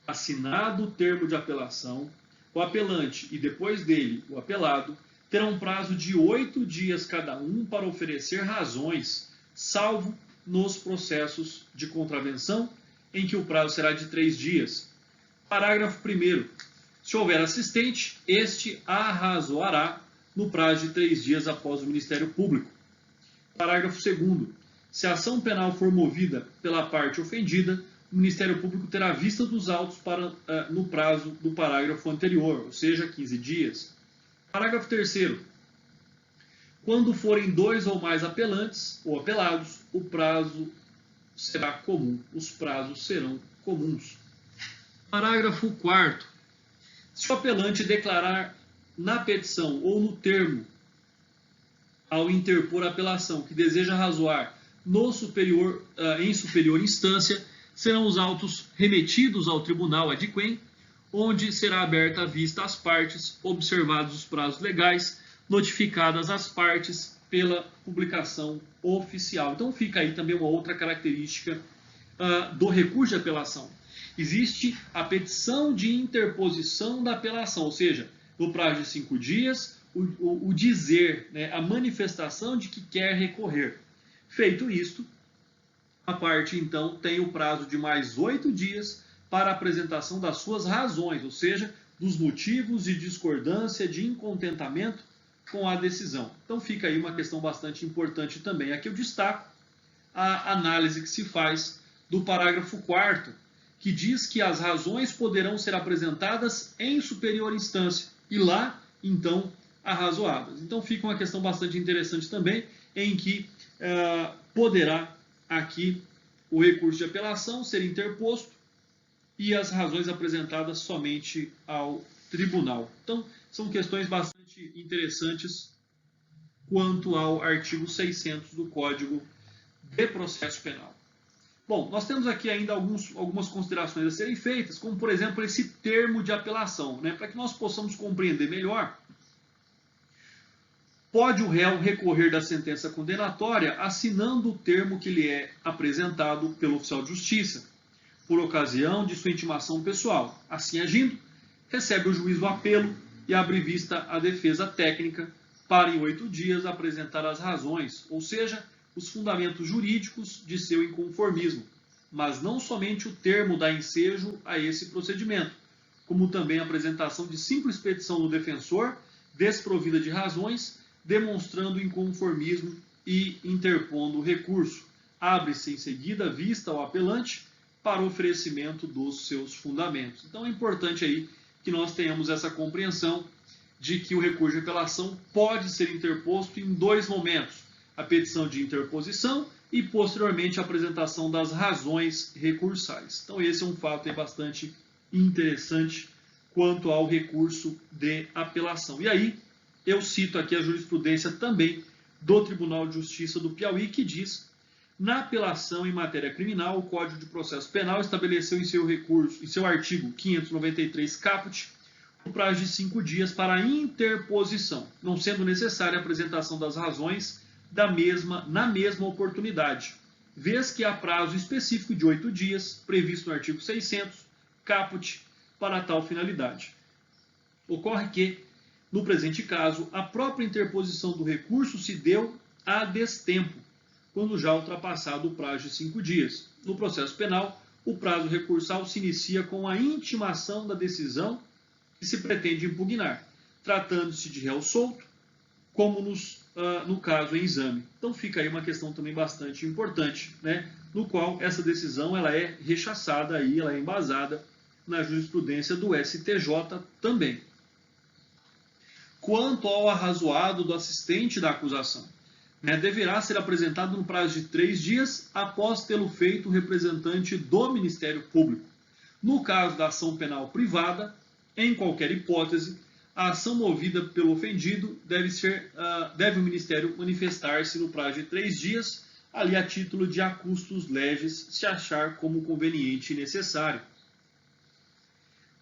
assinado o termo de apelação, o apelante e depois dele o apelado terão prazo de 8 dias cada um para oferecer razões, salvo nos processos de contravenção, em que o prazo será de 3 dias. Parágrafo 1º. Se houver assistente, este arrazoará no prazo de 3 dias após o Ministério Público. Parágrafo 2º. Se a ação penal for movida pela parte ofendida, o Ministério Público terá vista dos autos no prazo do parágrafo anterior, ou seja, 15 dias. Parágrafo 3º. Quando forem 2 ou mais apelantes ou apelados, o prazo será comum. Os prazos serão comuns. Parágrafo 4º. Se o apelante declarar na petição ou no termo, ao interpor a apelação, que deseja razoar em superior instância, serão os autos remetidos ao tribunal adquem, onde será aberta a vista às partes, observados os prazos legais, notificadas as partes pela publicação oficial. Então fica aí também uma outra característica do recurso de apelação. Existe a petição de interposição da apelação, ou seja, no prazo de 5 dias, o dizer, né, a manifestação de que quer recorrer. Feito isto, a parte, então, tem o prazo de mais 8 dias para a apresentação das suas razões, ou seja, dos motivos de discordância, de incontentamento com a decisão. Então fica aí uma questão bastante importante também. Aqui eu destaco a análise que se faz do parágrafo 4º, que diz que as razões poderão ser apresentadas em superior instância e lá, então, arrazoadas. Então fica uma questão bastante interessante também, em que poderá aqui o recurso de apelação ser interposto e as razões apresentadas somente ao tribunal. Então, são questões bastante interessantes quanto ao artigo 600 do Código de Processo Penal. Bom, nós temos aqui ainda algumas considerações a serem feitas, como, por exemplo, esse termo de apelação, né? Para que nós possamos compreender melhor, pode o réu recorrer da sentença condenatória assinando o termo que lhe é apresentado pelo oficial de justiça, por ocasião de sua intimação pessoal. Assim agindo, recebe o juiz o apelo e abre vista à defesa técnica para, em 8 dias, apresentar as razões, ou seja, os fundamentos jurídicos de seu inconformismo, mas não somente o termo dá ensejo a esse procedimento, como também a apresentação de simples petição do defensor, desprovida de razões, demonstrando inconformismo e interpondo recurso. Abre-se em seguida vista ao apelante para o oferecimento dos seus fundamentos. Então é importante aí que nós tenhamos essa compreensão de que o recurso de apelação pode ser interposto em 2 momentos: a petição de interposição e posteriormente a apresentação das razões recursais. Então esse é um fato bastante interessante quanto ao recurso de apelação. E aí eu cito aqui a jurisprudência também do Tribunal de Justiça do Piauí, que diz: na apelação em matéria criminal, o Código de Processo Penal estabeleceu em seu recurso, em seu artigo 593 caput, o prazo de 5 dias para interposição, não sendo necessária a apresentação das razões na mesma oportunidade, vez que há prazo específico de 8 dias, previsto no artigo 600, caput, para tal finalidade. Ocorre que, no presente caso, a própria interposição do recurso se deu a destempo, quando já ultrapassado o prazo de 5 dias. No processo penal, o prazo recursal se inicia com a intimação da decisão que se pretende impugnar, tratando-se de réu solto, como no caso em exame. Então fica aí uma questão também bastante importante, né? No qual essa decisão ela é rechaçada, aí, ela é embasada na jurisprudência do STJ também. Quanto ao arrazoado do assistente da acusação, deverá ser apresentado no prazo de 3 dias após tê-lo feito o representante do Ministério Público. No caso da ação penal privada, em qualquer hipótese, a ação movida pelo ofendido deve o Ministério manifestar-se no prazo de 3 dias, ali a título de acustos leges, se achar como conveniente e necessário.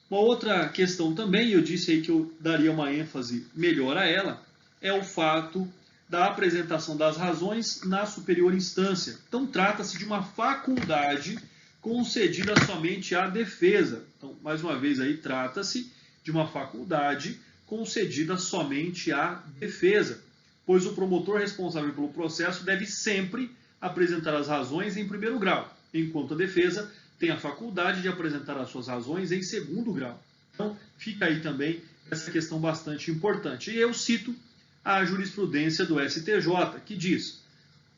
Uma outra questão também, eu disse aí que eu daria uma ênfase melhor a ela, é o fato da apresentação das razões na superior instância. Então, trata-se de uma faculdade concedida somente à defesa. Então, mais uma vez aí, trata-se de uma faculdade concedida somente à defesa, pois o promotor responsável pelo processo deve sempre apresentar as razões em primeiro grau, enquanto a defesa tem a faculdade de apresentar as suas razões em segundo grau. Então, fica aí também essa questão bastante importante. E eu cito a jurisprudência do STJ, que diz: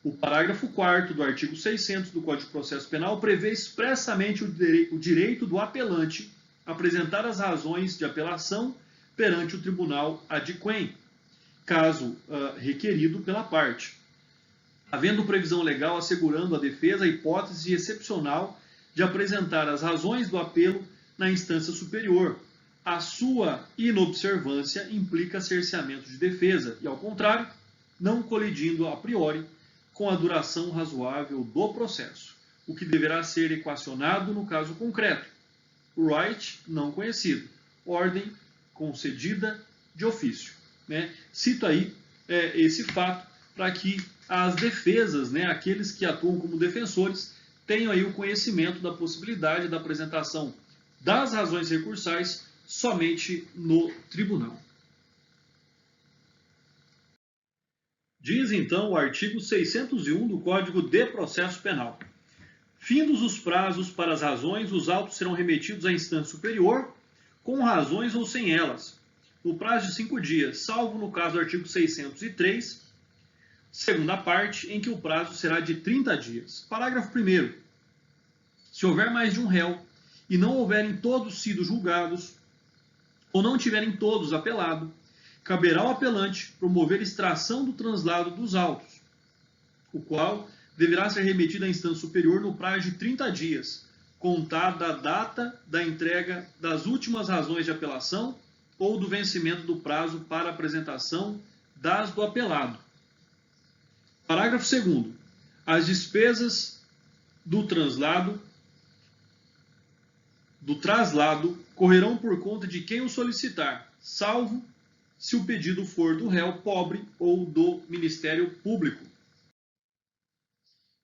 o parágrafo 4º do artigo 600 do Código de Processo Penal prevê expressamente o direito do apelante apresentar as razões de apelação perante o tribunal adquem, caso requerido pela parte, havendo previsão legal assegurando à defesa a hipótese excepcional de apresentar as razões do apelo na instância superior. A sua inobservância implica cerceamento de defesa e, ao contrário, não colidindo a priori com a duração razoável do processo, o que deverá ser equacionado no caso concreto. Right não conhecido, ordem concedida de ofício. Cito aí esse fato para que as defesas, aqueles que atuam como defensores, tenham aí o conhecimento da possibilidade da apresentação das razões recursais somente no tribunal. Diz então o artigo 601 do Código de Processo Penal: findos os prazos para as razões, os autos serão remetidos à instância superior, com razões ou sem elas, no prazo de 5 dias, salvo no caso do artigo 603, segunda parte, em que o prazo será de 30 dias. Parágrafo 1º. Se houver mais de um réu e não houverem todos sido julgados, ou não tiverem todos apelado, caberá ao apelante promover extração do translado dos autos, o qual deverá ser remetido à instância superior no prazo de 30 dias, contada a data da entrega das últimas razões de apelação ou do vencimento do prazo para apresentação das do apelado. Parágrafo 2º. As despesas do traslado correrão por conta de quem o solicitar, salvo se o pedido for do réu pobre ou do Ministério Público.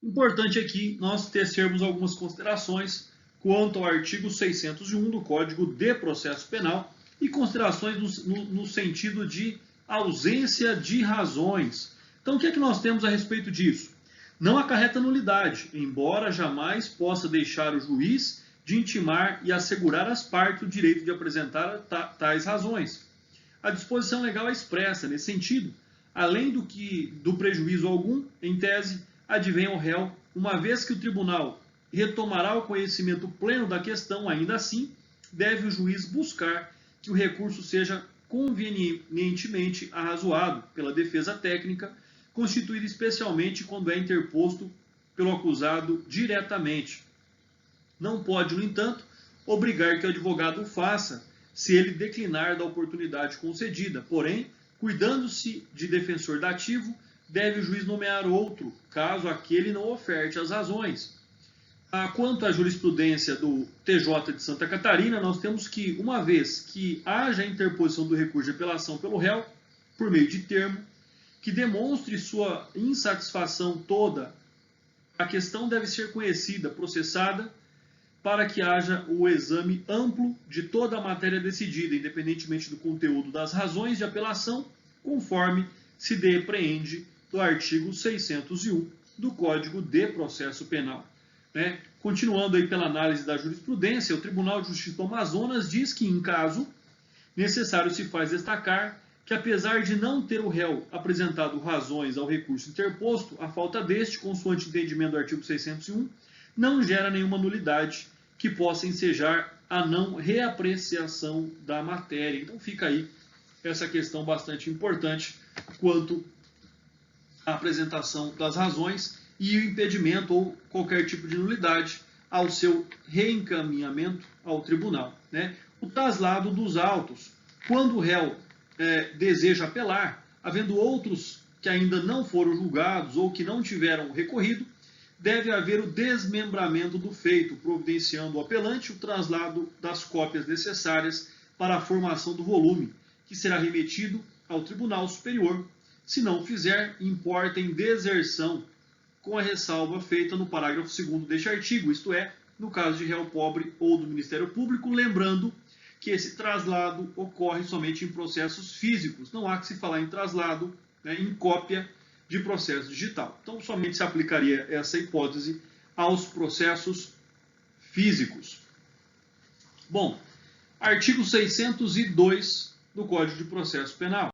Importante aqui nós tecermos algumas considerações quanto ao artigo 601 do Código de Processo Penal e considerações no sentido de ausência de razões. Então, o que é que nós temos a respeito disso? Não acarreta nulidade, embora jamais possa deixar o juiz de intimar e assegurar às partes o direito de apresentar tais razões. A disposição legal é expressa nesse sentido, além do prejuízo algum, em tese, advém ao réu, uma vez que o tribunal retomará o conhecimento pleno da questão, ainda assim, deve o juiz buscar que o recurso seja convenientemente arrazoado pela defesa técnica, constituída especialmente quando é interposto pelo acusado diretamente. Não pode, no entanto, obrigar que o advogado o faça, se ele declinar da oportunidade concedida. Porém, cuidando-se de defensor dativo, deve o juiz nomear outro, caso aquele não oferte as razões. Quanto à jurisprudência do TJ de Santa Catarina, nós temos que, uma vez que haja interposição do recurso de apelação pelo réu, por meio de termo, que demonstre sua insatisfação toda, a questão deve ser conhecida, processada, para que haja o exame amplo de toda a matéria decidida, independentemente do conteúdo das razões de apelação, conforme se depreende do artigo 601 do Código de Processo Penal. Continuando aí pela análise da jurisprudência, o Tribunal de Justiça do Amazonas diz que, em caso necessário, se faz destacar que, apesar de não ter o réu apresentado razões ao recurso interposto, a falta deste, consoante entendimento do artigo 601, não gera nenhuma nulidade que possa ensejar a não reapreciação da matéria. Então fica aí essa questão bastante importante quanto à apresentação das razões e o impedimento ou qualquer tipo de nulidade ao seu reencaminhamento ao tribunal. O traslado dos autos. Quando o réu deseja apelar, havendo outros que ainda não foram julgados ou que não tiveram recorrido, deve haver o desmembramento do feito, providenciando o apelante o traslado das cópias necessárias para a formação do volume, que será remetido ao Tribunal Superior. Se não fizer, importa em deserção, com a ressalva feita no parágrafo 2º deste artigo, isto é, no caso de réu pobre ou do Ministério Público, lembrando que esse traslado ocorre somente em processos físicos. Não há que se falar em traslado, em cópia de processo digital. Então, somente se aplicaria essa hipótese aos processos físicos. Bom, artigo 602 do Código de Processo Penal.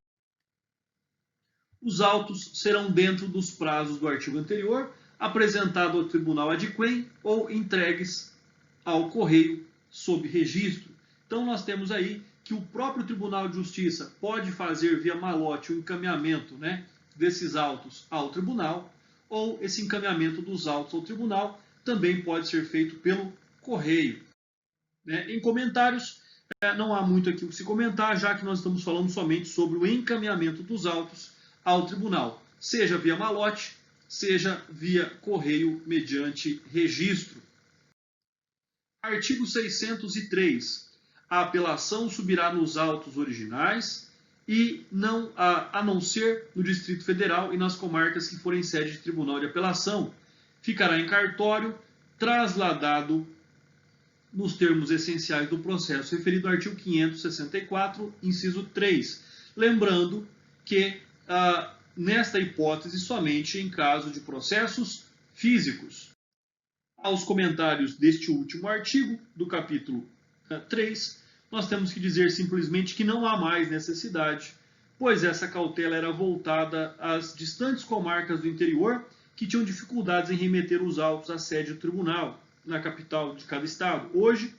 Os autos serão, dentro dos prazos do artigo anterior, apresentados ao tribunal adquém ou entregues ao correio sob registro. Então, nós temos aí que o próprio Tribunal de Justiça pode fazer via malote o encaminhamento desses autos ao tribunal, ou esse encaminhamento dos autos ao tribunal também pode ser feito pelo correio. Em comentários, não há muito aqui o que se comentar, já que nós estamos falando somente sobre o encaminhamento dos autos ao tribunal, seja via malote, seja via correio mediante registro. Artigo 603. A apelação subirá nos autos originais e a não ser no Distrito Federal e nas comarcas que forem sede de tribunal de apelação. Ficará em cartório, trasladado nos termos essenciais do processo referido ao artigo 564, inciso 3. Lembrando que, nesta hipótese, somente em caso de processos físicos. Aos comentários deste último artigo, do capítulo 3, nós temos que dizer simplesmente que não há mais necessidade, pois essa cautela era voltada às distantes comarcas do interior que tinham dificuldades em remeter os autos à sede do tribunal, na capital de cada estado. Hoje,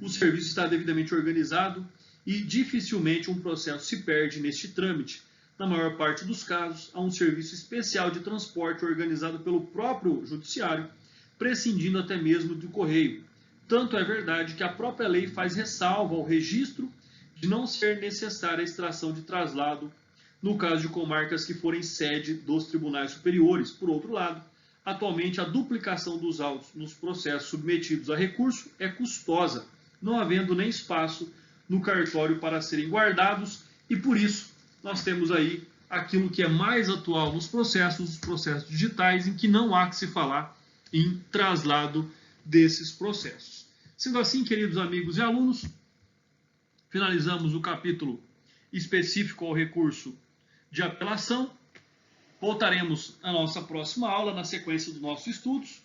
o serviço está devidamente organizado e dificilmente um processo se perde neste trâmite. Na maior parte dos casos, há um serviço especial de transporte organizado pelo próprio judiciário, prescindindo até mesmo do correio. Tanto é verdade que a própria lei faz ressalva ao registro de não ser necessária a extração de traslado no caso de comarcas que forem sede dos tribunais superiores. Por outro lado, atualmente a duplicação dos autos nos processos submetidos a recurso é custosa, não havendo nem espaço no cartório para serem guardados, e por isso nós temos aí aquilo que é mais atual nos processos, os processos digitais, em que não há que se falar em traslado desses processos. Sendo assim, queridos amigos e alunos, finalizamos o capítulo específico ao recurso de apelação. Voltaremos à nossa próxima aula, na sequência dos nossos estudos.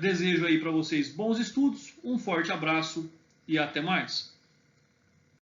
Desejo aí para vocês bons estudos, um forte abraço e até mais.